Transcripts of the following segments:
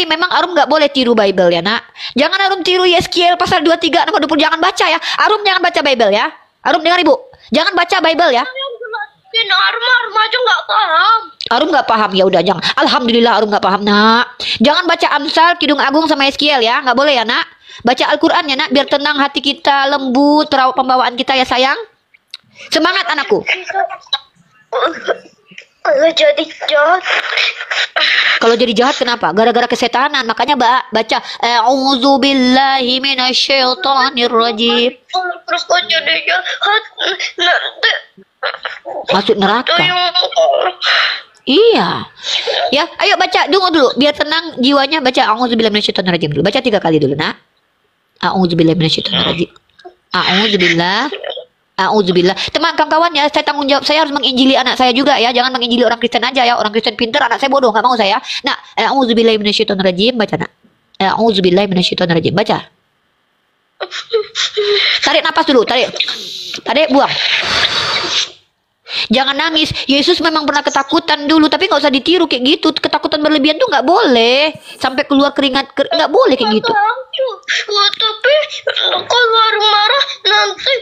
memang Arum nggak boleh tiru Bible ya nak. Jangan Arum tiru Yeskiel pasal 23 nomor 20, jangan baca ya. Arum jangan baca Bible ya. Arum dengar ibu, jangan baca Bible ya. Arum aja nggak paham. Arum nggak paham, ya udah jangan. Alhamdulillah Arum nggak paham nak. Jangan baca Amsal, Kidung Agung sama Yeskiel ya, nggak boleh ya nak. Baca Al-Quran ya nak, biar tenang hati kita, lembut pembawaan kita ya sayang. Semangat anakku. Kalau jadi jahat. Kalau jadi jahat kenapa? Gara-gara kesetanan. Makanya baca a'udzubillahi minasyaitonirrajim. Terus kok jadi jahat nanti Masuk neraka. Iya. Ya, ayo baca dulu biar tenang jiwanya. Baca a'udzubillahi minasyaitonirrajim dulu. Baca 3 kali dulu, nak. A'udzubillahi minasyaitonirrajim. A'udzubillah. Teman kawan-kawan ya, saya tanggung jawab, saya harus menginjili anak saya juga ya. Jangan menginjili orang Kristen aja ya. Orang Kristen pintar, anak saya bodoh, nggak mau saya. Nah, a'udzubillahi minasyaitonirrajim, baca nak. A'udzubillahi minasyaitonirrajim, baca. Tarik napas dulu, tarik, buang. Jangan nangis. Yesus memang pernah ketakutan dulu, tapi nggak usah ditiru kayak gitu. Ketakutan berlebihan tuh nggak boleh. Sampai keluar keringat, nggak boleh kayak gitu. Tapi kalau Arum marah nanti.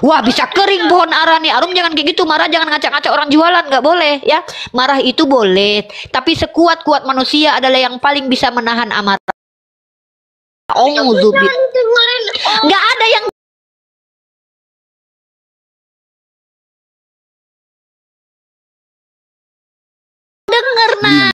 Wah, bisa kering pohon ara nih. Arum jangan kayak gitu, marah jangan ngacak-ngacak orang jualan, nggak boleh ya. Marah itu boleh, tapi sekuat-kuat manusia adalah yang paling bisa menahan amarah. Nggak ada yang denger nah.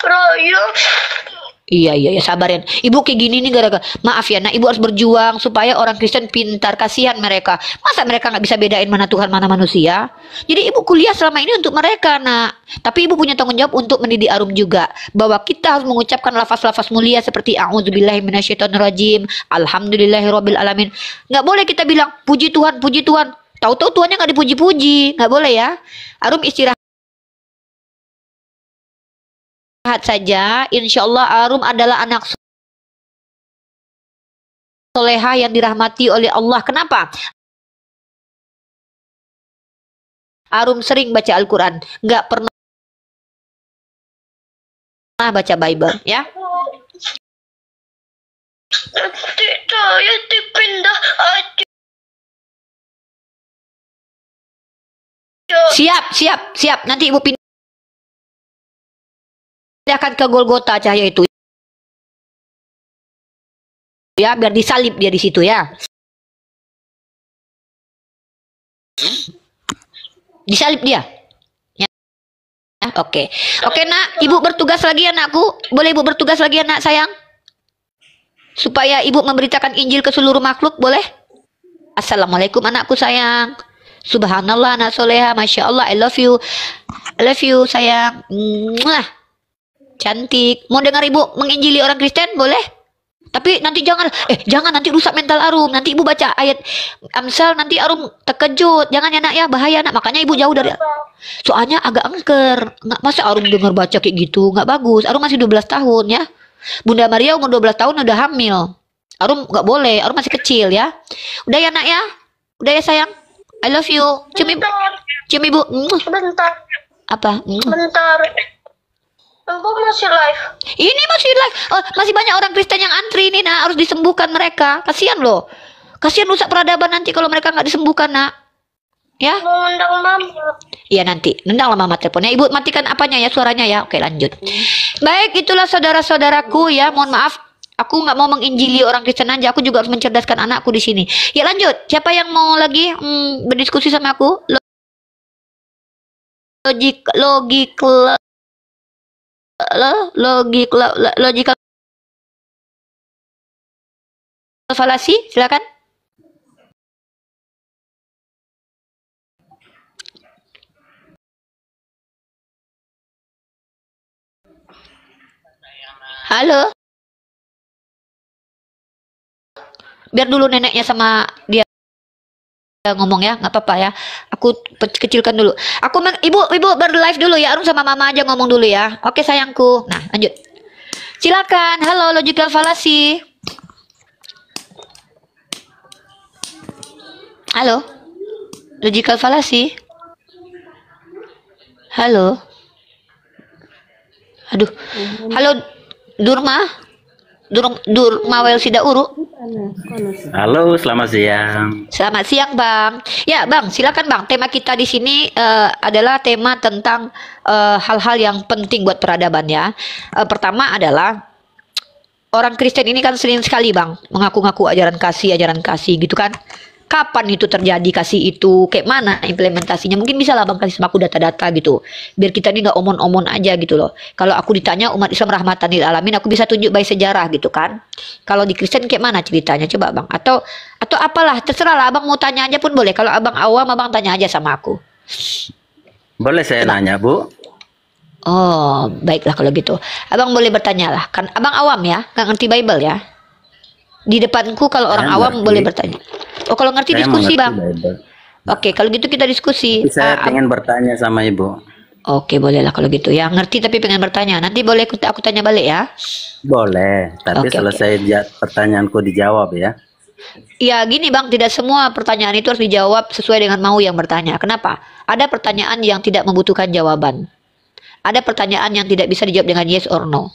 Raya. Iya, sabarin. Ibu kayak gini nih gara-gara, maaf ya nak, ibu harus berjuang supaya orang Kristen pintar, kasihan mereka. Masa mereka nggak bisa bedain mana Tuhan mana manusia? Jadi ibu kuliah selama ini untuk mereka nak. Tapi ibu punya tanggung jawab untuk mendidik Arum juga, bahwa kita harus mengucapkan lafaz-lafaz mulia seperti a'udzubillahi minasyaitonirrajim, alhamdulillahirabbil alamin. Nggak boleh kita bilang puji Tuhan, puji Tuhan. Tahu-tahu Tuhannya nggak dipuji-puji, nggak boleh ya. Arum istirahat saja, insya Allah Arum adalah anak soleha yang dirahmati oleh Allah. Kenapa? Arum sering baca Al-Quran, nggak pernah baca Bible ya. Nanti saya dipindah aja. Siap. Nanti ibu pindahkan ke Golgota cahaya itu ya, biar disalib dia di situ ya. Disalib dia ya. Oke nak, ibu bertugas lagi anakku. Boleh ibu bertugas lagi anak sayang, supaya ibu memberitakan Injil ke seluruh makhluk, boleh? Assalamualaikum anakku sayang. Subhanallah anak soleha, masya Allah, I love you sayang. Mwah. Cantik. Mau dengar ibu menginjili orang Kristen, boleh? Tapi nanti jangan nanti rusak mental Arum. Nanti ibu baca ayat Amsal, nanti Arum terkejut. Jangan ya nak ya, bahaya nak. Makanya ibu jauh dari. Soalnya agak angker. Nggak, masa Arum dengar baca kayak gitu, nggak bagus. Arum masih 12 tahun ya. Bunda Maria umur 12 tahun udah hamil. Arum nggak boleh, Arum masih kecil ya. Udah ya nak ya. Udah ya sayang. I love you. Cium ibu. Bentar. Apa? Bentar. Aku masih live. Ini masih live. Oh, masih banyak orang Kristen yang antri ini nak, harus disembuhkan mereka. Kasihan loh. Kasihan rusak peradaban nanti kalau mereka nggak disembuhkan nak. Ya? Mau undang mama. Iya nanti. Nendang lah mama teleponnya. Ibu matikan apanya ya, suaranya ya. Oke lanjut. Baik, itulah saudara-saudaraku ya. Mohon maaf, aku nggak mau menginjili orang Kristen aja. Aku juga harus mencerdaskan anakku di sini. Ya lanjut. Siapa yang mau lagi berdiskusi sama aku? Logical falasi, silakan. Halo. Biar dulu neneknya sama dia ngomong ya, nggak apa-apa ya. Aku kecilkan dulu. Ibu ber-live dulu ya. Arum sama mama aja ngomong dulu ya. Oke sayangku. Nah lanjut. Silakan. Halo logical fallacy. Halo, logical fallacy. Halo, aduh, halo, Durma, Durma Welsida Uru. Halo, selamat siang. Selamat siang, Bang. Ya, Bang, silakan, Bang. Tema kita di sini adalah tema tentang hal-hal yang penting buat peradaban ya. Pertama adalah orang Kristen ini kan sering sekali, Bang, mengaku-ngaku ajaran kasih gitu kan. Kapan itu terjadi kasih itu? Kayak mana implementasinya? Mungkin bisa lah Bang kasih sama aku data-data gitu. Biar kita ini nggak omon-omon aja gitu loh. Kalau aku ditanya umat Islam rahmatan lil alamin, aku bisa tunjuk by sejarah gitu kan. Kalau di Kristen kayak mana ceritanya? Coba Bang. Atau apalah, terserah lah Abang mau tanya aja pun boleh. Kalau Abang awam, Abang tanya aja sama aku. Boleh saya nanya, Bu? Oh, baiklah kalau gitu. Abang boleh bertanya lah. Kan Abang awam ya, nggak ngerti Bible ya. Di depanku kalau orang Saya awam ngerti. boleh bertanya. Oh, kalau ngerti Saya diskusi, mengerti Bang. Bible. Oke, kalau gitu kita diskusi. Tapi saya ingin bertanya sama Ibu. Oke, bolehlah kalau gitu ya. Ngerti tapi pengen bertanya. Nanti boleh aku tanya balik ya. Boleh, tapi Oke, selesai pertanyaanku dijawab ya. Ya gini Bang, tidak semua pertanyaan itu harus dijawab sesuai dengan mau yang bertanya. Kenapa? Ada pertanyaan yang tidak membutuhkan jawaban. Ada pertanyaan yang tidak bisa dijawab dengan yes or no.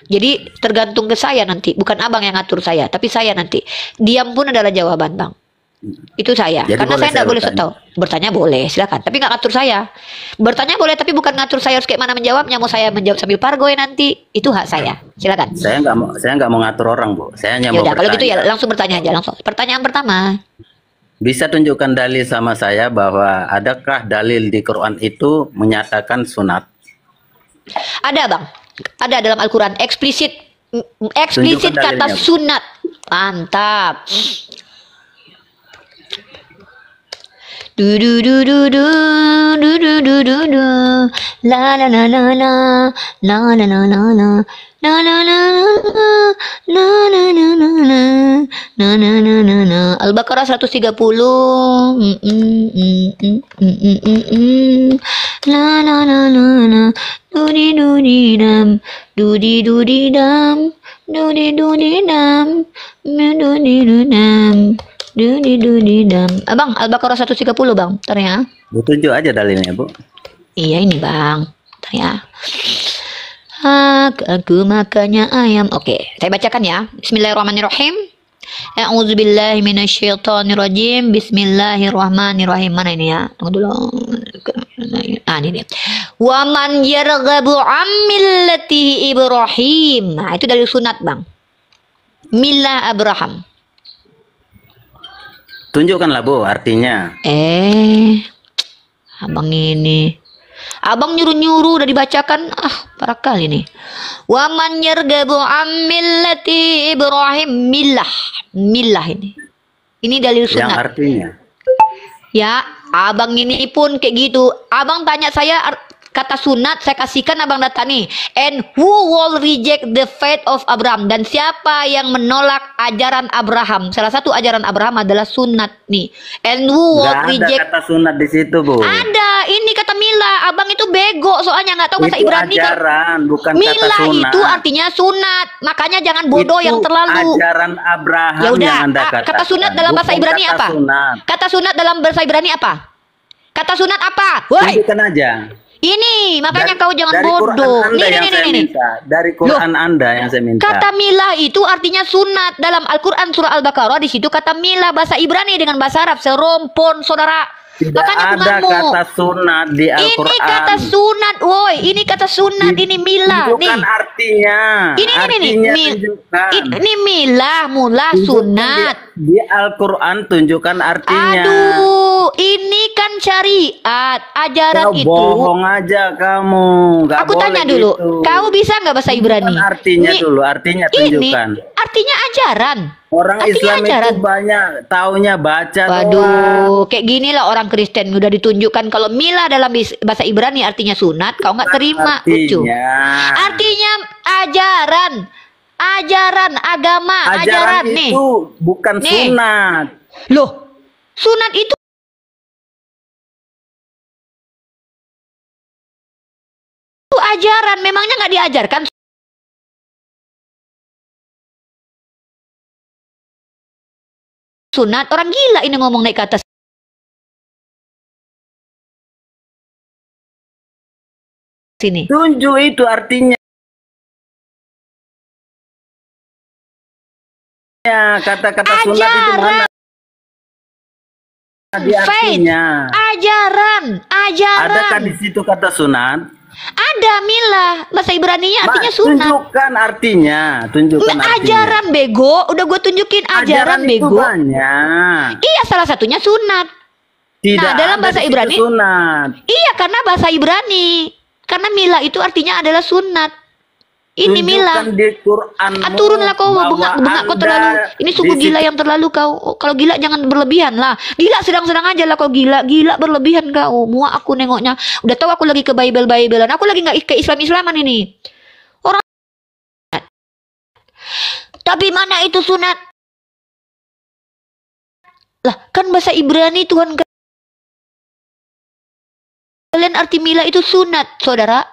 Jadi tergantung ke saya nanti, bukan Abang yang ngatur saya, tapi saya nanti. Diam pun adalah jawaban, Bang. Itu saya. Jadi Karena boleh saya saya tidak boleh bertanya? tahu. Bertanya boleh, silakan. Tapi nggak ngatur saya. Bertanya boleh, tapi bukan ngatur saya harus kayak mana menjawabnya. Mau saya menjawab sambil pargoy nanti, itu hak saya. Silakan. Saya nggak mau ngatur orang, Bu. Saya hanya Ya mau udah, kalau gitu ya bertanya. langsung bertanya aja langsung. Pertanyaan pertama. Bisa tunjukkan dalil sama saya bahwa adakah dalil di Quran itu menyatakan sunat? Ada Bang. Ada dalam Al-Quran eksplisit Tunjukkan kata dalilnya, Bu. sunat. Mantap. Du du du du du du du du du du la la la la la la la la la la la la la la la la la la la na na na na na Al-Baqarah 130 la la la la la dudi dam dudi dam dudi dam dudi dam. Abang, Al-Baqarah 130 Bang. Bentar ya. Bu, tunjuk aja dalilnya, Bu. Iya ini Bang. Bentar ya. Aku makannya ayam. Oke, saya bacakan ya. Bismillahirrahmanirrahim. A'udzubillahi minasyaitonirrajim. Bismillahirrahmanirrahim. Mana ini ya? Tunggu dulu. Ini dia. Wa man yarghabu an millati Ibrahim. Nah, itu dari sunat, Bang. Millah Abraham. Tunjukkanlah, Bu, artinya. Abang ini. Abang nyuruh-nyuruh udah dibacakan. Parah kali nih. Wa man yarghabu an millati Ibrahim. Millah ini. Ini dalil Yang sunat. artinya. Ya, abang ini pun kayak gitu. Abang tanya saya kata sunat, saya kasihkan abang data nih. And who will reject the faith of Abraham? Dan siapa yang menolak ajaran Abraham? Salah satu ajaran Abraham adalah sunat nih. And who will Nggak ada reject? kata sunat di situ, Bu. Ada, ini kata Mila. Abang itu bego, soalnya nggak tahu bahasa Itu Ibrani kan. ajaran, bukan kata Mila sunat. itu artinya sunat. Makanya jangan bodoh Itu yang terlalu. ajaran Abraham Ya udah, yang Anda katakan. kata sunat dalam bahasa bukan Ibrani kata apa? Sunat. Kata sunat dalam bahasa Ibrani apa? Kata sunat apa? Woi, Tunjukkan aja. ini makanya kau jangan dari bodoh. Quran Anda Nih, yang saya nih. minta. Dari Quran Anda yang saya minta. Kata milah itu artinya sunat dalam Al-Quran surah Al-Baqarah, di situ kata milah bahasa Ibrani dengan bahasa Arab serompon saudara. Tidak Makanya aku ada ngamuk. kata sunat di Al-Quran. Ini kata sunat, woi. Ini kata sunat, ini milah nih. Tunjukkan artinya. Ini Artinya nih. tunjukkan. Ini milah, mulah, Tunjukkan sunat. Di Al-Quran tunjukkan artinya. Aduh, ini kan syariat. Ajaran Kau itu. bohong aja kamu. Nggak Aku boleh tanya dulu, gitu. kau bisa nggak bahasa Ibrani? Tunjukkan artinya dulu, artinya tunjukkan. Ini artinya ajaran. Orang artinya Islam ajaran. itu banyak taunya baca doang. Waduh, kayak gini lah orang Kristen udah ditunjukkan kalau milah dalam bahasa Ibrani artinya sunat, kau nggak terima, lucu. Artinya ajaran, agama, ajaran nih. Itu bukan Nih. sunat. Loh, sunat itu ajaran, memangnya nggak diajarkan sunat? Orang gila ini ngomong naik ke atas. sini. Tunjuk itu artinya. Ya, kata-kata sunat itu mana? Di artinya. Ajaran. Adakah di situ kata sunat? Ada milah. Bahasa Ibrani-nya artinya sunat. Tunjukkan artinya. Ajaran bego. Udah gue tunjukin ajaran itu bego. banyak. Iya, salah satunya sunat. Tidak nah, dalam bahasa Ibrani sunat. Iya, karena bahasa Ibrani. Karena milah itu artinya adalah sunat. Ini milah. Di Quran. Turunlah kau, bengak kau terlalu. Ini sungguh gila yang terlalu kau. Kalau gila jangan berlebihan lah. Gila sedang-sedang aja lah kau gila. Gila berlebihan kau. Muak aku nengoknya. Udah tahu aku lagi ke Bible-Biblean. Aku lagi nggak ke Islam-Islaman ini. Orang. Tapi mana itu sunat? Lah, kan bahasa Ibrani Tuhan kalian arti milah itu sunat, saudara.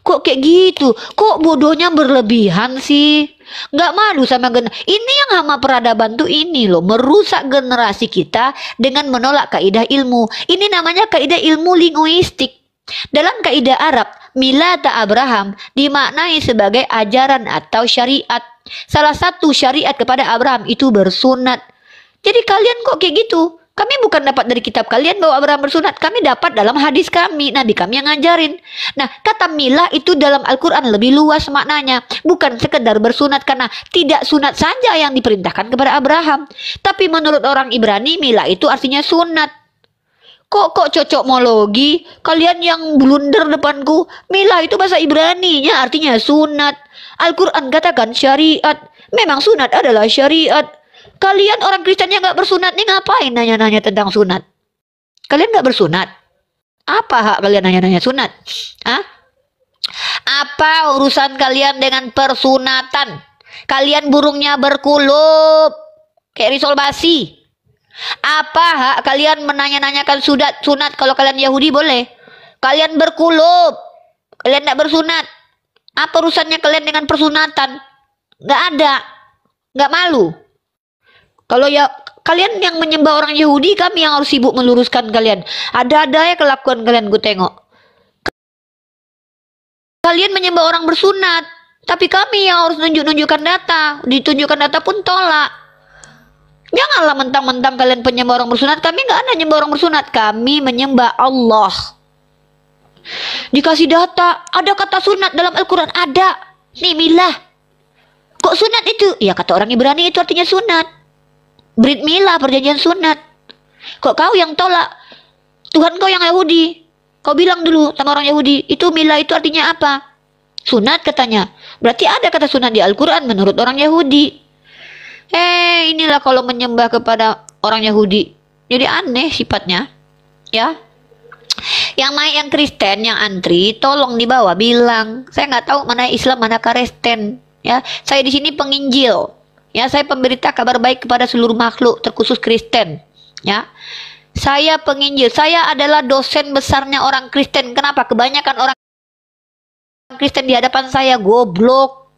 Kok kayak gitu? Kok bodohnya berlebihan sih? Nggak malu sama ini yang hama peradaban tuh ini loh, merusak generasi kita dengan menolak kaidah ilmu. Ini namanya kaidah ilmu linguistik. Dalam kaidah Arab, milata Abraham dimaknai sebagai ajaran atau syariat. Salah satu syariat kepada Abraham itu bersunat. Jadi kalian kok kayak gitu? Kami bukan dapat dari kitab kalian bahwa Abraham bersunat. Kami dapat dalam hadis kami. Nabi kami yang ngajarin. Nah, kata milah itu dalam Al-Quran lebih luas maknanya. Bukan sekedar bersunat karena tidak sunat saja yang diperintahkan kepada Abraham. Tapi menurut orang Ibrani, milah itu artinya sunat. Kok cocokmologi? Kalian yang blunder depanku. Milah itu bahasa Ibrani-nya artinya sunat. Al-Quran katakan syariat. Memang sunat adalah syariat. Kalian orang Kristen yang gak bersunat nih ngapain nanya-nanya tentang sunat? Kalian gak bersunat? Apa hak kalian nanya-nanya sunat? Hah? Apa urusan kalian dengan persunatan? Kalian burungnya berkulup kayak risol basi. Apa hak kalian menanya-nanyakan sunat kalau kalian Yahudi boleh? Kalian berkulup, kalian gak bersunat. Apa urusannya kalian dengan persunatan? Gak ada. Gak malu. Kalau ya kalian yang menyembah orang Yahudi, kami yang harus sibuk meluruskan kalian. Ada-ada ya kelakuan kalian gue tengok. Kalian menyembah orang bersunat, tapi kami yang harus nunjukkan data. Ditunjukkan data pun tolak. Janganlah mentang-mentang kalian penyembah orang bersunat. Kami nggak ada menyembah orang bersunat. Kami menyembah Allah. Dikasih data, ada kata sunat dalam Al-Quran, ada. Nih milah. Kok sunat itu? Ya kata orang Ibrani itu artinya sunat. Brit milah, perjanjian sunat. Kok kau yang tolak? Tuhan kau yang Yahudi. Kau bilang dulu sama orang Yahudi, itu milah itu artinya apa? Sunat katanya. Berarti ada kata sunat di Al-Quran menurut orang Yahudi. Inilah kalau menyembah kepada orang Yahudi. Jadi aneh sifatnya. Ya. Yang Kristen, yang antri, tolong dibawa bilang. Saya nggak tahu mana Islam, mana Kristen. Ya, saya di sini penginjil. Ya, saya pemberita kabar baik kepada seluruh makhluk, terkhusus Kristen. Ya, saya penginjil. Saya adalah dosen besarnya orang Kristen. Kenapa? Kebanyakan orang Kristen di hadapan saya goblok.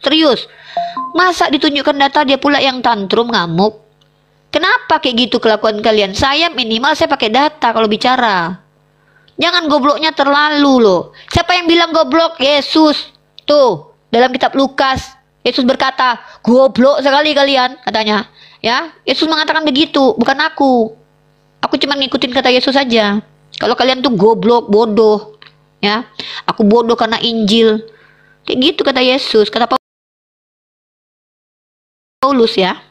Serius. Masa ditunjukkan data dia pula yang tantrum ngamuk? Kenapa kayak gitu kelakuan kalian? Saya minimal saya pakai data kalau bicara. Jangan gobloknya terlalu loh. Siapa yang bilang goblok? Yesus. Tuh, dalam kitab Lukas. Yesus berkata, goblok sekali kalian, katanya. Ya, Yesus mengatakan begitu, bukan aku. Aku cuma ngikutin kata Yesus saja. Kalau kalian tuh goblok, bodoh. Ya, aku bodoh karena Injil. Kayak gitu kata Yesus, kata Paulus ya.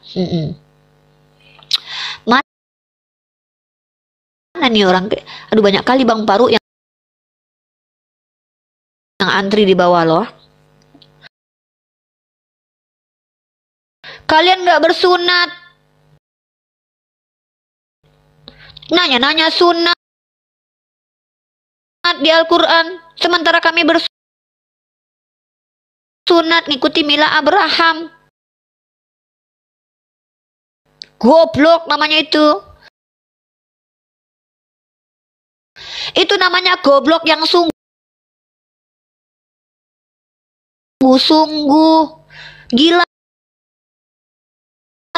Mana nih orang? Aduh, banyak kali Bang Paru yang antri di bawah loh. Kalian gak bersunat. Nanya-nanya sunat di Al-Quran. Sementara kami bersunat ngikuti milah Abraham. Goblok namanya itu. Itu namanya goblok yang sungguh-sungguh. Gila.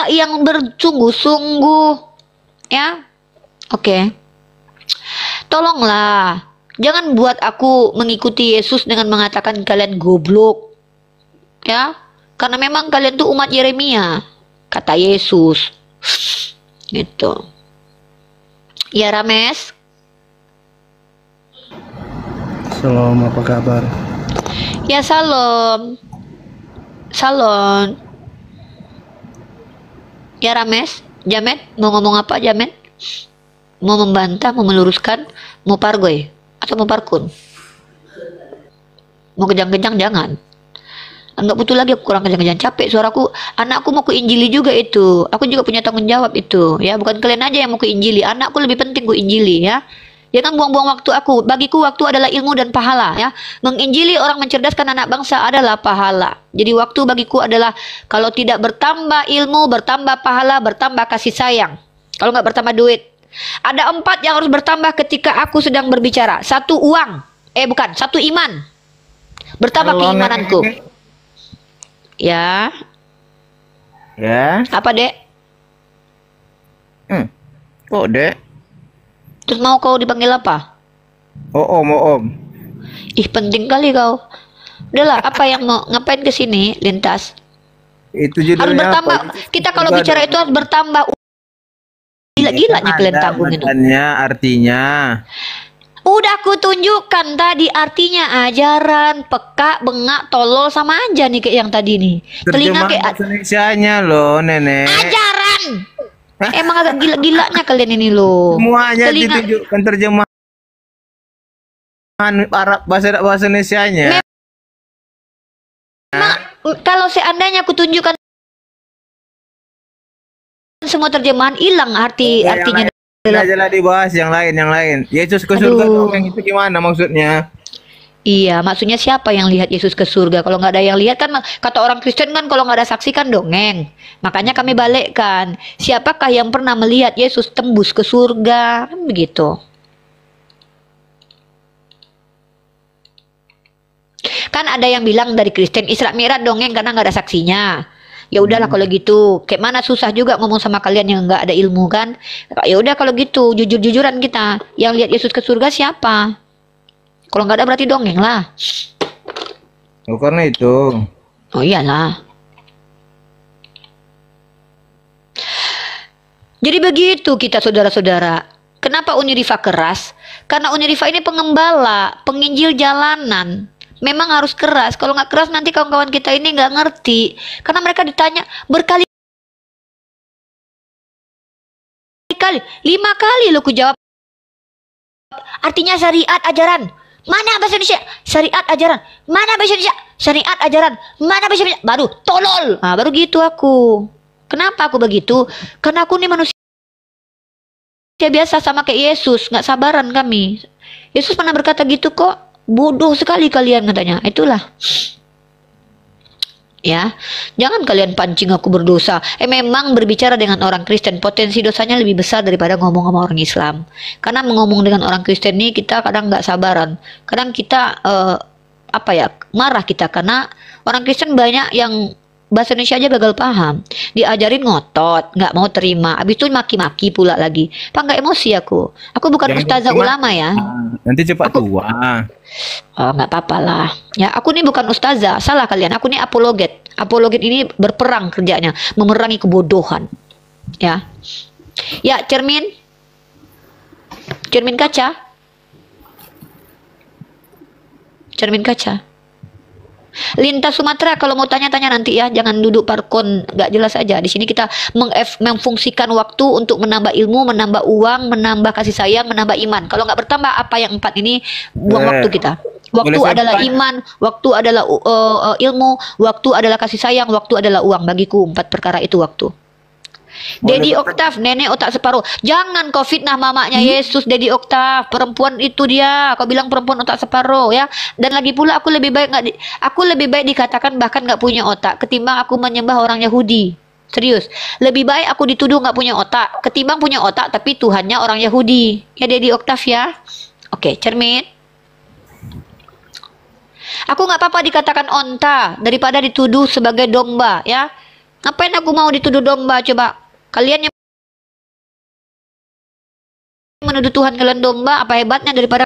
Yang bersungguh-sungguh. Ya. Oke. Tolonglah. Jangan buat aku mengikuti Yesus dengan mengatakan kalian goblok. Ya, karena memang kalian tuh umat Yeremia, kata Yesus. Gitu. Ya Rames. Salam, apa kabar? Ya salam. Salon. Ya Rames, Jamet, mau ngomong apa Jamet? Mau membantah, mau meluruskan, mau pargoy, atau mau parkun? Mau kejang-kejang jangan. Nggak butuh lagi aku kurang kejang-kejang, capek suaraku. Anakku mau kuinjili juga itu. Aku juga punya tanggung jawab itu. Ya, bukan kalian aja yang mau kuinjili. Anakku lebih penting kuinjili ya. Jangan buang-buang waktu aku. Bagiku waktu adalah ilmu dan pahala ya. Menginjili orang mencerdaskan anak bangsa adalah pahala. Jadi waktu bagiku adalah kalau tidak bertambah ilmu, bertambah pahala, bertambah kasih sayang. Kalau nggak bertambah duit. Ada 4 yang harus bertambah ketika aku sedang berbicara. 1 uang. Bukan. 1 iman. Bertambah Halo, keimananku. Nek. Ya. Ya. Apa dek? Kok, Dek? Terus mau kau dipanggil apa? Oh, Om. Ih penting kali kau. Udahlah, apa yang mau ngapain ke sini lintas? Itu Harus judulnya bertambah. apa? Kita kalau bicara itu harus bertambah. Gila-gilanya kalian Ada tanggung itu. batannya, artinya. Udah aku tunjukkan tadi artinya ajaran, peka, bengak, tolol sama aja nih kayak yang tadi nih. Telinga Terjemahan kayak bahasa Indonesianya loh, Nenek. ajaran. Emang agak gila-gilanya kalian ini loh. Semuanya Telinga- ditunjukkan terjemahan Arab bahasa Indonesianya. Kalau seandainya aku tunjukkan semua terjemahan hilang artinya. Yang aja lah dibahas yang lain. Yesus ke surga Aduh. dongeng itu gimana maksudnya? Iya, maksudnya siapa yang lihat Yesus ke surga? Kalau nggak ada yang lihat kan, kata orang Kristen kan kalau nggak ada saksi kan dongeng. Makanya kami balikkan. Siapakah yang pernah melihat Yesus tembus ke surga? Kan begitu. Kan ada yang bilang dari Kristen Isra Mi'raj dongeng karena nggak ada saksinya. Ya udahlah kalau gitu. Kayak mana susah juga ngomong sama kalian yang nggak ada ilmu kan? Ya udah kalau gitu, jujur-jujuran kita. Yang lihat Yesus ke surga siapa? Kalau nggak ada berarti dongeng lah. Oh, karena itu. Oh iyalah. Jadi begitu kita saudara-saudara. Kenapa Unirifa keras? Karena Unirifa ini pengembala, penginjil jalanan. Memang harus keras. Kalau nggak keras nanti kawan-kawan kita ini nggak ngerti. Karena mereka ditanya berkali-kali. 5 kali lo ku jawab. Artinya syariat ajaran. Mana bahasa Indonesia? Syariat ajaran. Mana bahasa Indonesia? Syariat ajaran. Mana bahasa Indonesia? Baru tolol. Nah, baru gitu aku. Kenapa aku begitu? Karena aku nih manusia biasa sama kayak Yesus. Nggak sabaran kami. Yesus pernah berkata gitu kok. Bodoh sekali kalian katanya. Itulah. Ya, jangan kalian pancing aku berdosa. Memang berbicara dengan orang Kristen potensi dosanya lebih besar daripada ngomong sama orang Islam. Karena ngomong dengan orang Kristen ini kita kadang nggak sabaran. Kadang kita marah kita karena orang Kristen banyak yang bahasa Indonesia aja gagal paham. Diajarin ngotot, nggak mau terima. Habis itu maki-maki pula lagi. Pak nggak emosi aku. Aku bukan Jangan ustazah cuma- ulama ya. Nanti cepat tua. Oh, nggak apa-apa lah. Ya, aku ini bukan ustazah. Salah kalian. Aku ini apologet. Apologet ini berperang kerjanya, memerangi kebodohan. Ya. Ya, cermin. Cermin kaca. Cermin kaca. Lintas Sumatera kalau mau tanya-tanya nanti ya, jangan duduk parkon nggak jelas aja. Di sini kita memfungsikan waktu untuk menambah ilmu, menambah uang, menambah kasih sayang, menambah iman. Kalau nggak bertambah apa yang 4 ini buang waktu kita. Waktu Boleh saya adalah tanya? iman, waktu adalah ilmu, waktu adalah kasih sayang, waktu adalah uang. Bagiku 4 perkara itu waktu. Dedi Oktav, nenek otak separuh. Jangan kau fitnah mamanya Yesus, Dedi Oktav. Perempuan itu dia. Kau bilang perempuan otak separuh ya. Dan lagi pula aku lebih baik dikatakan bahkan nggak punya otak ketimbang aku menyembah orang Yahudi. Serius. Lebih baik aku dituduh nggak punya otak ketimbang punya otak tapi Tuhannya orang Yahudi. Ya Dedi Oktav ya. Oke, cermin. Aku nggak apa-apa dikatakan onta daripada dituduh sebagai domba ya. Ngapain aku mau dituduh domba coba? Kalian yang menuduh Tuhan kalian domba, apa hebatnya daripada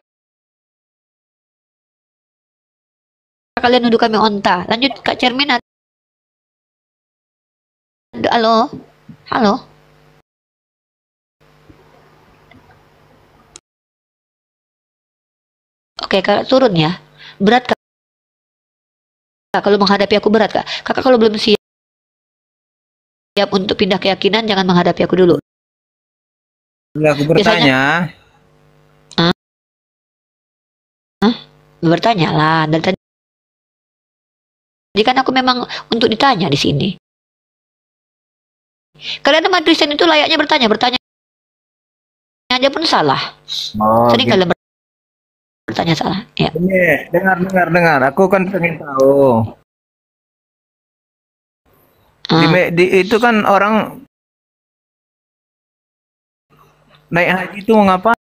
kalian nuduh kami onta. Lanjut Kak Cermin. Halo. Halo. Oke, Kak turun ya. Berat Kak. Kalau menghadapi aku berat Kak. Kakak kalau belum siap untuk pindah keyakinan, jangan menghadapi aku dulu. Aku bertanya. Bertanya lah. Dan tadi kan aku memang untuk ditanya di sini. Kalian umat Kristen itu layaknya bertanya aja pun salah. Oh, Sering gitu. kalian bertanya salah. Ya. Ini, dengar. Aku kan pengen tahu. Itu kan orang naik haji itu mau ngapain?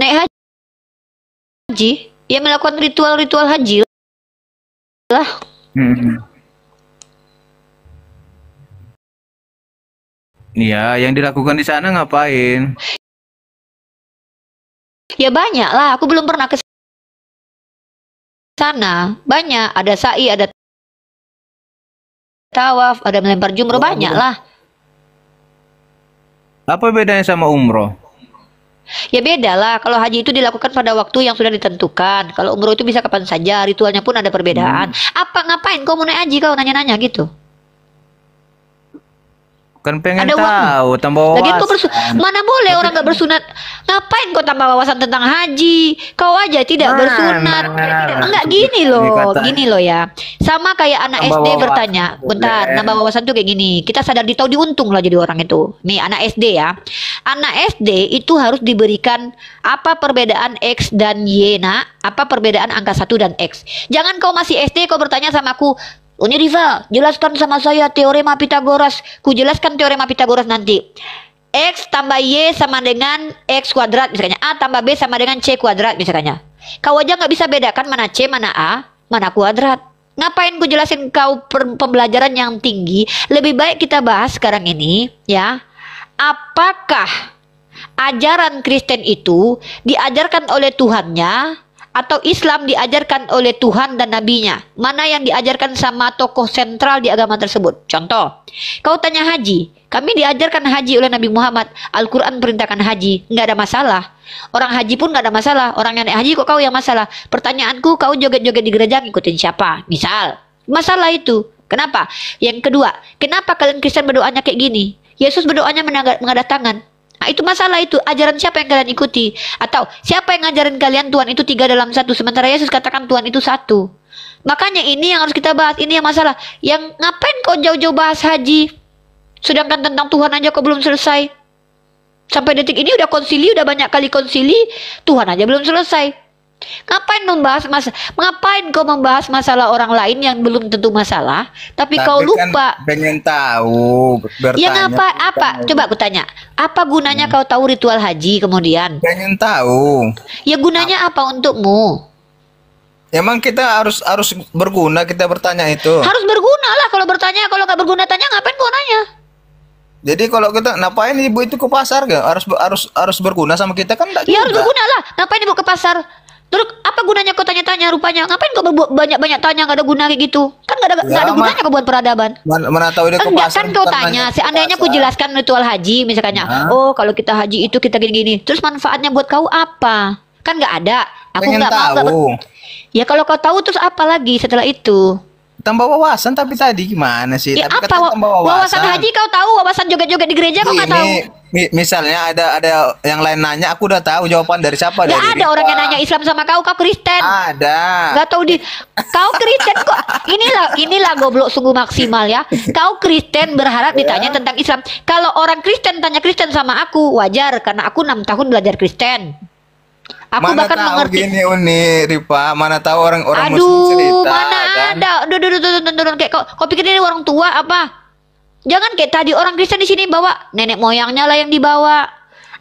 Naik haji, ya melakukan ritual-ritual haji lah. Iya, yang dilakukan di sana ngapain? Ya banyak lah, aku belum pernah ke sana. Banyak, ada sa'i, ada tawaf, ada melempar jumroh, banyak lah. Apa bedanya sama umroh? Ya beda lah, kalau haji itu dilakukan pada waktu yang sudah ditentukan. Kalau umroh itu bisa kapan saja, ritualnya pun ada perbedaan. Ngapain kau mau naik haji, kau nanya-nanya gitu? Kan pengen Ada tahu, tambah Lagian kau wawasan. mana boleh orang nggak bersunat? Ngapain kau tambah wawasan tentang haji? Kau aja tidak bersunat. Enggak gini loh ya. Sama kayak anak Tambah SD wawasan bertanya. Bentar, boleh. nambah wawasan tuh kayak gini. Kita sadar tahu diuntung lah jadi orang itu. Nih anak SD ya. Anak SD itu harus diberikan apa perbedaan X dan Y, nak? Apa perbedaan angka 1 dan X? Jangan kau masih SD kau bertanya sama aku, Uni Riva, jelaskan sama saya teorema Pitagoras. Ku jelaskan teorema Pitagoras nanti. X tambah Y sama dengan X kuadrat misalnya. A tambah B sama dengan C kuadrat misalnya. Kau aja nggak bisa bedakan mana C, mana A, mana kuadrat. Ngapain ku jelasin kau pembelajaran yang tinggi? Lebih baik kita bahas sekarang ini ya. Apakah ajaran Kristen itu diajarkan oleh Tuhannya atau Islam diajarkan oleh Tuhan dan Nabinya? Mana yang diajarkan sama tokoh sentral di agama tersebut? Contoh, kau tanya haji. Kami diajarkan haji oleh Nabi Muhammad. Al-Quran perintahkan haji. Nggak ada masalah. Orang haji pun nggak ada masalah. Orang yang naik haji kok kau yang masalah? Pertanyaanku, kau joget-joget di gereja ngikutin siapa? Misal. Masalah itu. Kenapa? Yang kedua, kenapa kalian Kristen berdoanya kayak gini? Yesus berdoanya mengadat tangan. Nah, itu masalah itu. Ajaran siapa yang kalian ikuti? Atau siapa yang ngajarin kalian Tuhan itu 3 dalam 1, sementara Yesus katakan Tuhan itu 1. Makanya ini yang harus kita bahas. Ini yang masalah. Yang ngapain kau jauh-jauh bahas haji? Sedangkan tentang Tuhan aja kau belum selesai. Sampai detik ini udah konsili, udah banyak kali konsili, Tuhan aja belum selesai. Ngapain ngapain kau membahas masalah orang lain yang belum tentu masalah, tapi kau lupa. Kan pengen tahu, bertanya. Ya apa? Coba aku tanya. Apa gunanya kau tahu ritual haji kemudian? Pengen tahu. Ya gunanya apa untukmu? Emang kita harus berguna kita bertanya itu. Harus berguna lah kalau bertanya. Kalau nggak berguna tanya, ngapain kau nanya? Jadi kalau kita ngapain ibu itu ke pasar gak? Harus berguna sama kita kan enggak Ya harus juga. berguna lah. Ngapain ibu ke pasar? Terus apa gunanya kau tanya-tanya rupanya? Ngapain kau banyak-banyak tanya nggak ada guna kayak gitu? Kan nggak ada gunanya kau buat peradaban. Mana tahu dia ke Enggak pasar. kan kau bukan tanya, nanya ke seandainya aku pasar. jelaskan ritual haji misalnya. Oh, kalau kita haji itu kita gini-gini. Terus manfaatnya buat kau apa? Kan nggak ada. Aku Pengen nggak mau. tahu. Ya kalau kau tahu terus apa lagi setelah itu? Tambah wawasan tapi tadi gimana sih? Ya Tapi apa? katanya tambah Wawasan haji kau tahu, wawasan joget-joget di gereja kau nggak tahu. Misalnya ada yang lain nanya, aku udah tahu jawaban dari siapa. Gak Dari ada Rita. orang yang nanya Islam sama kau Kristen. Ada. Gak tahu kau Kristen kok. Inilah goblok sungguh maksimal ya. Kau Kristen berharap ditanya tentang Islam. Kalau orang Kristen tanya Kristen sama aku, wajar karena aku 6 tahun belajar Kristen. Aku Mana bahkan tahu mengerti. gini Uni Rifa, mana tahu orang-orang Muslim Aduh, cerita. mana kan? ada. Turun kayak kau pikir ini orang tua apa? Jangan kayak tadi orang Kristen di sini bawa nenek moyangnya lah yang dibawa.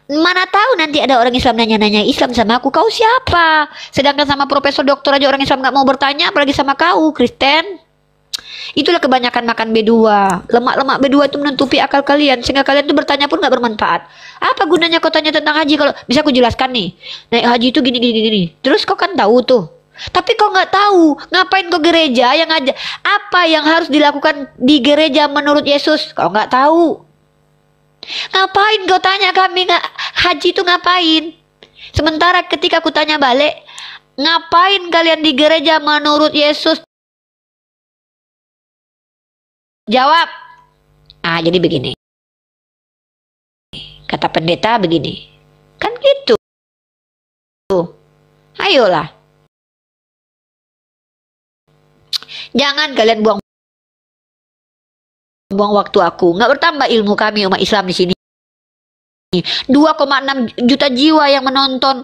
Mana tahu nanti ada orang Islam nanya-nanya Islam sama aku, kau siapa? Sedangkan sama profesor doktor aja orang Islam nggak mau bertanya, apalagi sama kau Kristen. Itulah kebanyakan makan B2. Lemak-lemak B2 itu menutupi akal kalian sehingga kalian itu bertanya pun nggak bermanfaat. Apa gunanya kau tanya tentang haji kalau bisa aku jelaskan nih. Naik haji itu gini gini gini. Terus kau kan tahu tuh. Tapi kau nggak tahu, ngapain kau gereja yang aja? Apa yang harus dilakukan di gereja menurut Yesus? Kau nggak tahu. Ngapain kau tanya kami nggak haji itu ngapain? Sementara ketika aku tanya balik, ngapain kalian di gereja menurut Yesus? Jawab. Ah, jadi begini. Kata pendeta begini. Kan gitu. Ayolah. Jangan kalian buang waktu aku. Nggak bertambah ilmu kami umat Islam di sini. 2,6 juta jiwa yang menonton.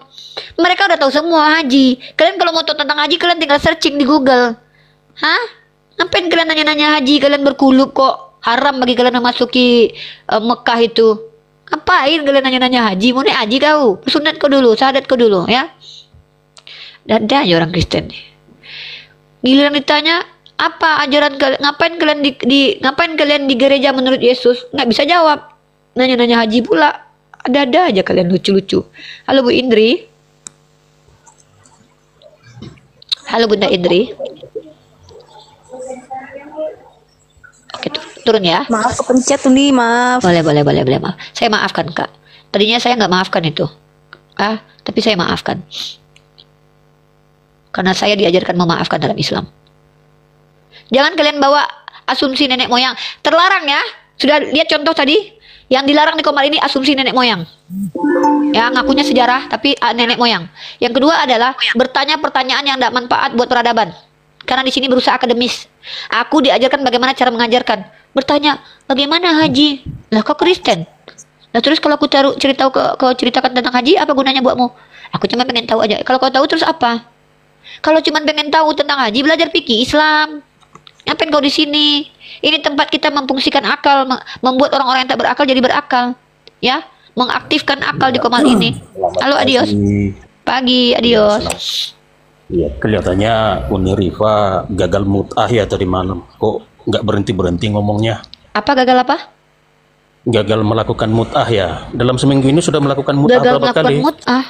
Mereka udah tahu semua haji. Kalian kalau mau tahu tentang haji, kalian tinggal searching di Google. Hah? Ngapain kalian nanya-nanya haji? Kalian berkulub kok. Haram bagi kalian memasuki Mekah itu. Ngapain kalian nanya-nanya haji? Mau naik haji kau? Sunat kau dulu, syahadat kau dulu ya. Dan dia aja orang Kristen. Giliran ditanya, apa ajaran kalian? Ngapain kalian di gereja menurut Yesus? Nggak bisa jawab. Nanya-nanya haji pula. Ada-ada aja kalian lucu-lucu. Halo Bu Indri. Halo Bunda Indri. Oke, turun ya. Maaf kepencet tuh nih, maaf. Boleh, maaf. Saya maafkan Kak. Tadinya saya nggak maafkan itu. Tapi saya maafkan. Karena saya diajarkan memaafkan dalam Islam. Jangan kalian bawa asumsi nenek moyang. Terlarang ya. Sudah lihat contoh tadi? Yang dilarang di Komal ini asumsi nenek moyang. Ya, ngakunya sejarah tapi nenek moyang. Yang kedua adalah bertanya pertanyaan yang tidak manfaat buat peradaban. Karena di sini berusaha akademis. Aku diajarkan bagaimana cara mengajarkan. Bertanya, bagaimana haji? Lah kau Kristen. Nah terus kalau aku kau ceritakan tentang haji, apa gunanya buatmu? Aku cuma pengen tahu aja. Kalau kau tahu terus apa? Kalau cuma pengen tahu tentang haji, belajar fikih Islam. Ngapain kau di sini? Ini tempat kita memfungsikan akal, membuat orang-orang yang tak berakal jadi berakal. Ya, mengaktifkan akal di Komal ini. Halo, adios. Pagi, adios. Iya, kelihatannya Uni Rifa gagal mut'ah ya tadi malam. Kok nggak berhenti-berhenti ngomongnya? Apa gagal apa? Gagal melakukan mut'ah ya. Dalam seminggu ini sudah melakukan mut'ah Gagal berapa melakukan kali? mut'ah.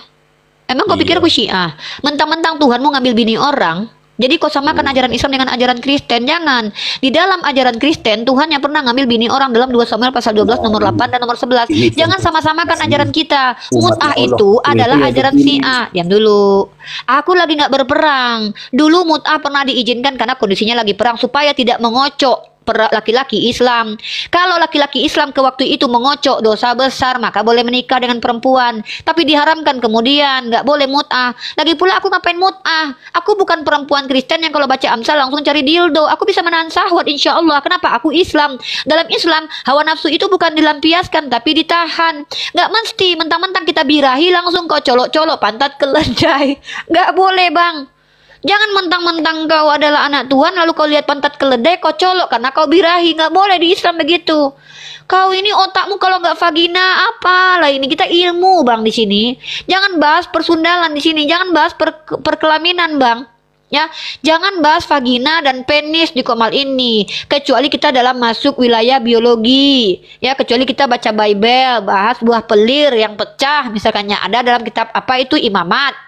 Emang kau pikir aku Syiah? Mentang-mentang Tuhanmu ngambil bini orang, jadi kau samakan ajaran Islam dengan ajaran Kristen. Jangan. Di dalam ajaran Kristen, Tuhan yang pernah ngambil bini orang dalam 2 Samuel pasal 12 nomor 8 dan nomor 11. Jangan sama-samakan ajaran kita. Mut'ah itu adalah ajaran Syiah. Diam dulu. Aku lagi nggak berperang. Dulu mut'ah pernah diizinkan karena kondisinya lagi perang supaya tidak mengocok laki-laki Islam. Kalau laki-laki Islam ke waktu itu mengocok dosa besar, maka boleh menikah dengan perempuan. Tapi diharamkan kemudian, nggak boleh mut'ah. Lagi pula aku ngapain mut'ah? Aku bukan perempuan Kristen yang kalau baca Amsal langsung cari dildo. Aku bisa menahan syahwat insya Allah. Kenapa? Aku Islam. Dalam Islam, hawa nafsu itu bukan dilampiaskan, tapi ditahan. Nggak mesti mentang-mentang kita birahi langsung kau colok-colok pantat keledai. Nggak boleh bang. Jangan mentang-mentang kau adalah anak Tuhan lalu kau lihat pantat keledai kau colok karena kau birahi. Nggak boleh di Islam begitu. Kau ini otakmu kalau nggak vagina apa lah ini, kita ilmu bang di sini. Jangan bahas persundalan di sini. Jangan bahas perkelaminan bang. Ya, jangan bahas vagina dan penis di Komal ini. Kecuali kita dalam masuk wilayah biologi. Ya, kecuali kita baca Bible, bahas buah pelir yang pecah misalkannya ada dalam kitab apa itu Imamat.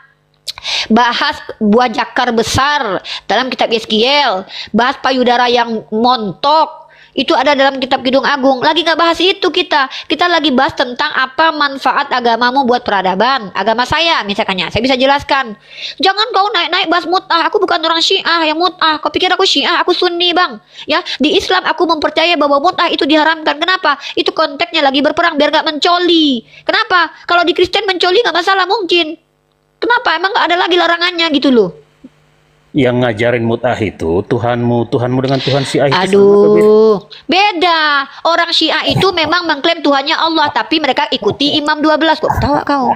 Bahas buah jakar besar dalam kitab Yeskiel, bahas payudara yang montok itu ada dalam kitab Kidung Agung. Lagi nggak bahas itu kita lagi bahas tentang apa manfaat agamamu buat peradaban. Agama saya misalkannya, saya bisa jelaskan. Jangan kau naik-naik bahas mut'ah. Aku bukan orang Syiah yang mut'ah. Kau pikir aku Syiah? Aku Sunni bang. Ya, di Islam aku mempercayai bahwa mut'ah itu diharamkan. Kenapa? Itu konteksnya lagi berperang biar nggak mencoli. Kenapa? Kalau di Kristen mencoli nggak masalah mungkin. Kenapa? Emang nggak ada lagi larangannya gitu loh. Yang ngajarin mut'ah itu Tuhanmu dengan Tuhan Syiah itu aduh, beda. Orang Syiah itu memang mengklaim Tuhannya Allah, tapi mereka ikuti Imam 12. Kok ketawa kau?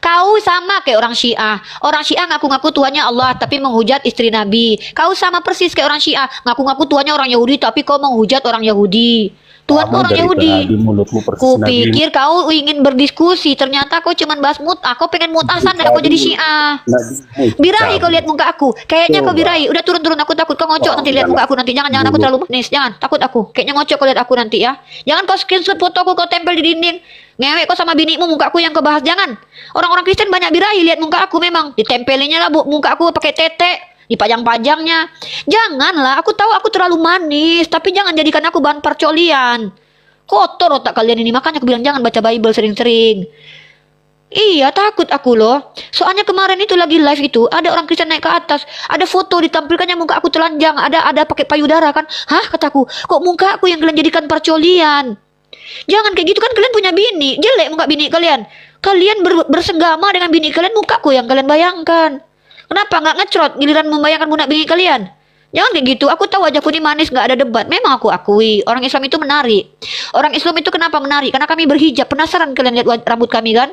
Kau sama kayak orang Syiah. Orang Syiah ngaku-ngaku Tuhannya Allah, tapi menghujat istri Nabi. Kau sama persis kayak orang Syiah. Ngaku-ngaku Tuhannya orang Yahudi, tapi kau menghujat orang Yahudi. Tuhan Kamu orang dari Yahudi. tadi mulutmu persis Ku Nabi. pikir kau ingin berdiskusi, ternyata kau cuman bahas mut'ah. Kau pengen mut'asan dan kau jadi Syiah. Birahi kau lihat muka aku. Kayaknya kau birahi. Udah turun-turun, aku takut. Kau ngocok nanti lihat muka aku nanti. Jangan aku terlalu manis. Jangan, takut aku. Kayaknya ngocok kau lihat aku nanti ya. Jangan kau screenshot fotoku kau tempel di dinding. Ngewek kau sama binimu muka aku yang kau bahas. Jangan. Orang-orang Kristen banyak birahi lihat muka aku memang. Ditempelinya lah muka aku pakai tete. Dipajang-pajangnya. Janganlah. Aku tahu aku terlalu manis. Tapi jangan jadikan aku bahan percolian. Kotor otak kalian ini. Makanya aku bilang jangan baca Bible sering-sering. Iya, takut aku loh. Soalnya kemarin itu lagi live itu, ada orang Kristen naik ke atas, ada foto ditampilkannya muka aku telanjang, ada pakai payudara kan. Hah, kataku, kok muka aku yang kalian jadikan percolian? Jangan kayak gitu kan, kalian punya bini. Jelek muka bini kalian. Kalian bersenggama dengan bini kalian, mukaku yang kalian bayangkan. Kenapa nggak ngecrot giliran membayangkan muka bini kalian? Jangan kayak gitu. Aku tahu wajahku ini manis, nggak ada debat. Memang aku akui orang Islam itu menarik. Orang Islam itu kenapa menarik? Karena kami berhijab. Penasaran kalian lihat rambut kami kan?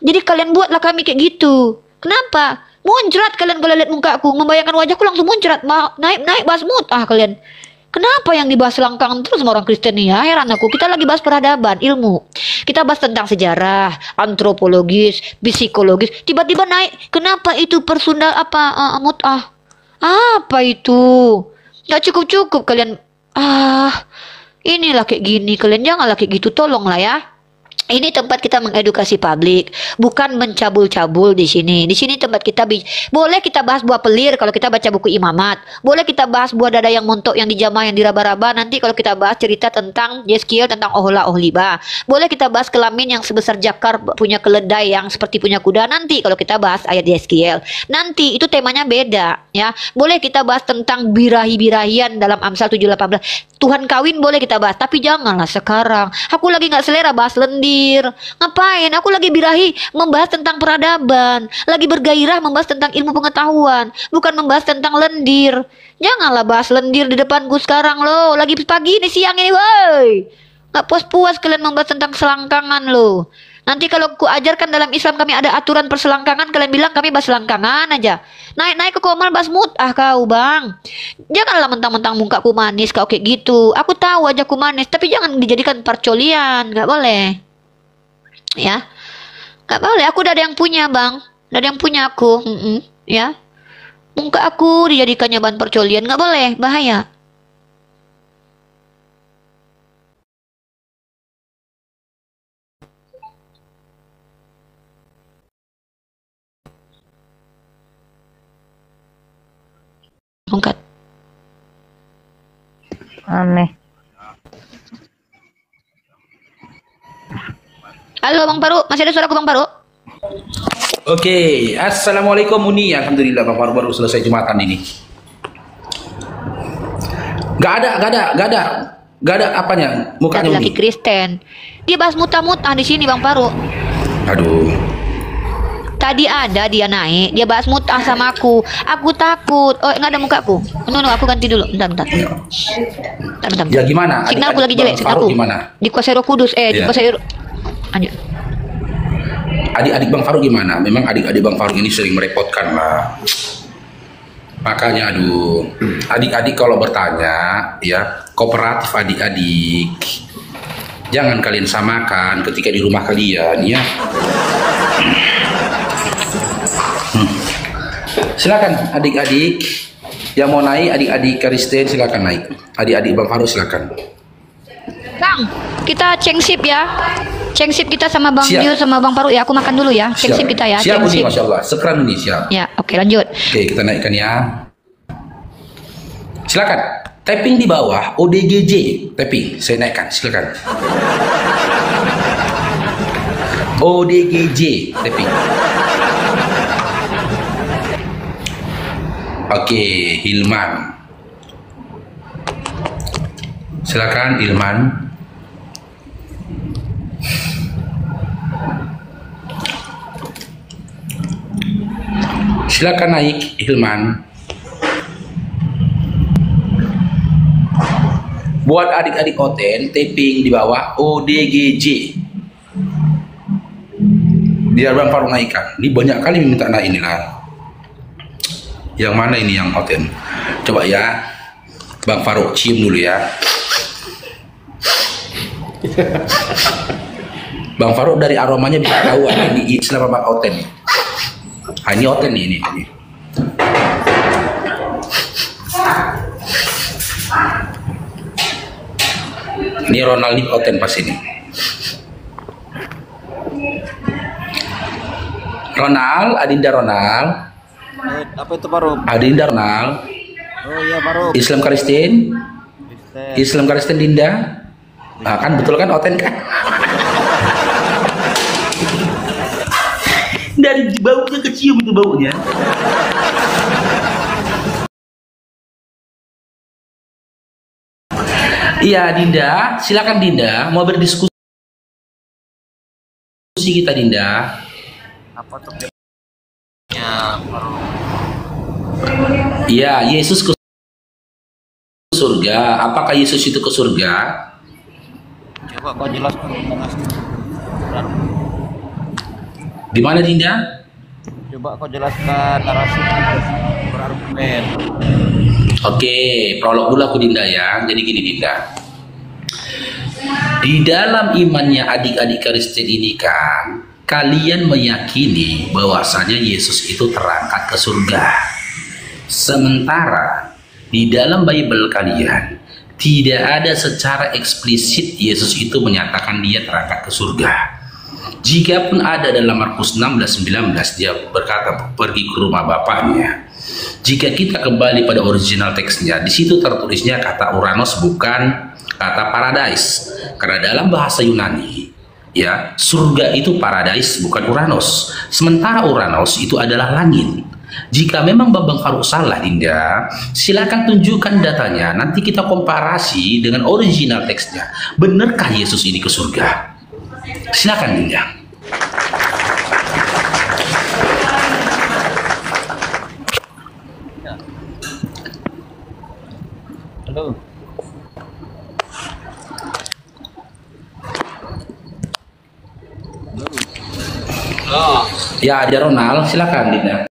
Jadi kalian buatlah kami kayak gitu. Kenapa? Muncrat kalian kalau lihat mukaku, membayangkan wajahku langsung muncrat. Naik bahas mut'ah kalian. Kenapa yang dibahas selangkangan terus sama orang Kristen nih ya? Heran aku. Kita lagi bahas peradaban, ilmu. Kita bahas tentang sejarah, antropologis, psikologis. Tiba-tiba naik. Kenapa itu mut'ah? Apa itu? Gak cukup-cukup kalian. Inilah kayak gini. Kalian janganlah kayak gitu. Tolonglah ya. Ini tempat kita mengedukasi publik, bukan mencabul-cabul di sini. Di sini tempat kita boleh kita bahas buah pelir kalau kita baca buku imamat. Boleh kita bahas buah dada yang montok, yang dijamah, yang diraba-raba. Nanti kalau kita bahas cerita tentang Yeskiel, tentang Ohla Ohliba. Boleh kita bahas kelamin yang sebesar jakar, punya keledai yang seperti punya kuda. Nanti kalau kita bahas ayat Yeskiel. Nanti itu temanya beda ya. Boleh kita bahas tentang birahi-birahian dalam Amsal 7:18. Tuhan kawin boleh kita bahas, tapi janganlah sekarang. Aku lagi nggak selera bahas lendir. Ngapain? Aku lagi birahi membahas tentang peradaban, lagi bergairah membahas tentang ilmu pengetahuan, bukan membahas tentang lendir. Janganlah bahas lendir di depanku sekarang loh. Lagi pagi ini, siang ini, woi. Nggak puas-puas kalian membahas tentang selangkangan loh. Nanti kalau ku ajarkan dalam Islam kami ada aturan perselangkangan, kalian bilang kami bahas selangkangan aja. Naik-naik ke komal bahas mut'ah kau bang. Janganlah mentang-mentang mukaku manis kau kayak gitu. Aku tahu wajahku manis, tapi jangan dijadikan percolian. Nggak boleh. Ya, nggak boleh. Aku udah ada yang punya bang. Udah ada yang punya aku. Ya, muka aku dijadikannya bahan percolian. Nggak boleh, bahaya. Angkat. Aneh. Halo Bang Paru, masih ada suaraku Bang Paru? Oke, assalamualaikum Uni. Alhamdulillah Bang Faru baru selesai Jumatan ini. Gak ada apanya mukanya Laki Uni. Kristen. Dia bahas mutah-mutah di sini Bang Paru. Aduh. Tadi ada dia naik, dia bahas mutah sama aku. Aku takut. Oh, nggak ada mukaku. No, aku ganti dulu. Bentar. Bentar. Ya gimana? Signal aku lagi jelek, Bang Faru signalku. gimana? Dikuasai Roh Kudus. Dikuasai. Lanjut. Adik-adik Bang Faru gimana? Memang adik-adik Bang Faru ini sering merepotkan lah. Makanya aduh, adik-adik kalau bertanya ya, kooperatif adik-adik. Jangan kalian samakan ketika di rumah kalian ya. Silakan adik-adik yang mau naik, adik-adik Kristen silakan naik. Adik-adik Bang Faru silakan. Bang, kita cengsip ya. Cengsip kita sama Bang Siap. Dio sama Bang Paru ya. Aku makan dulu ya. Cengsip kita ya. Siap Uni, Cengsip. Masya Allah. Sekeran Uni, siap. Ya, oke lanjut. Oke, kita naikkan ya. Silakan. Tapping di bawah ODGJ. Tapping, saya naikkan. Silakan. ODGJ. Tapping. Oke, Hilman. Silakan Hilman. Silakan naik Hilman. Buat adik-adik Oten, tapping di bawah ODGJ. Biar Bang Faru naikkan. Ini banyak kali minta naik ini lah. Yang mana ini yang Oten? Coba ya, Bang Faru cium dulu ya. Bang Faruk dari aromanya bisa tahu ini Islam apa oten nih. Ah, ini oten nih ini. Ini Ronald nih oten pas ini. Ronald, Adinda Ronald. Apa itu Faruk? Adinda Ronald. Oh iya Faruk. Islam Kristen. Islam Kristen Dinda. Nah, kan betul kan oten kan? Dari baunya kecium itu baunya. Iya Dinda, silakan Dinda, mau berdiskusi kita Dinda. Apa tuh? Iya, Yesus ke surga. Apakah Yesus itu ke surga? Coba kau jelaskan. Di mana Dinda? Coba kau jelaskan narasi berargumen. Oke, prolog dulu aku Dinda ya. Jadi gini Dinda. Di dalam imannya adik-adik Kristen ini kan, kalian meyakini bahwasanya Yesus itu terangkat ke surga. Sementara di dalam Bible kalian tidak ada secara eksplisit Yesus itu menyatakan dia terangkat ke surga. Jikapun ada dalam Markus 16:19 dia berkata pergi ke rumah bapaknya. Jika kita kembali pada original teksnya, di situ tertulisnya kata Uranos bukan kata paradise. Karena dalam bahasa Yunani, ya, surga itu paradise bukan Uranos. Sementara Uranos itu adalah langit. Jika memang Babang Faruk salah, Dinda, silakan tunjukkan datanya. Nanti kita komparasi dengan original teksnya. Benarkah Yesus ini ke surga? Silakan, Dinda. Halo. Ya, ada Ronald, silakan Dinda.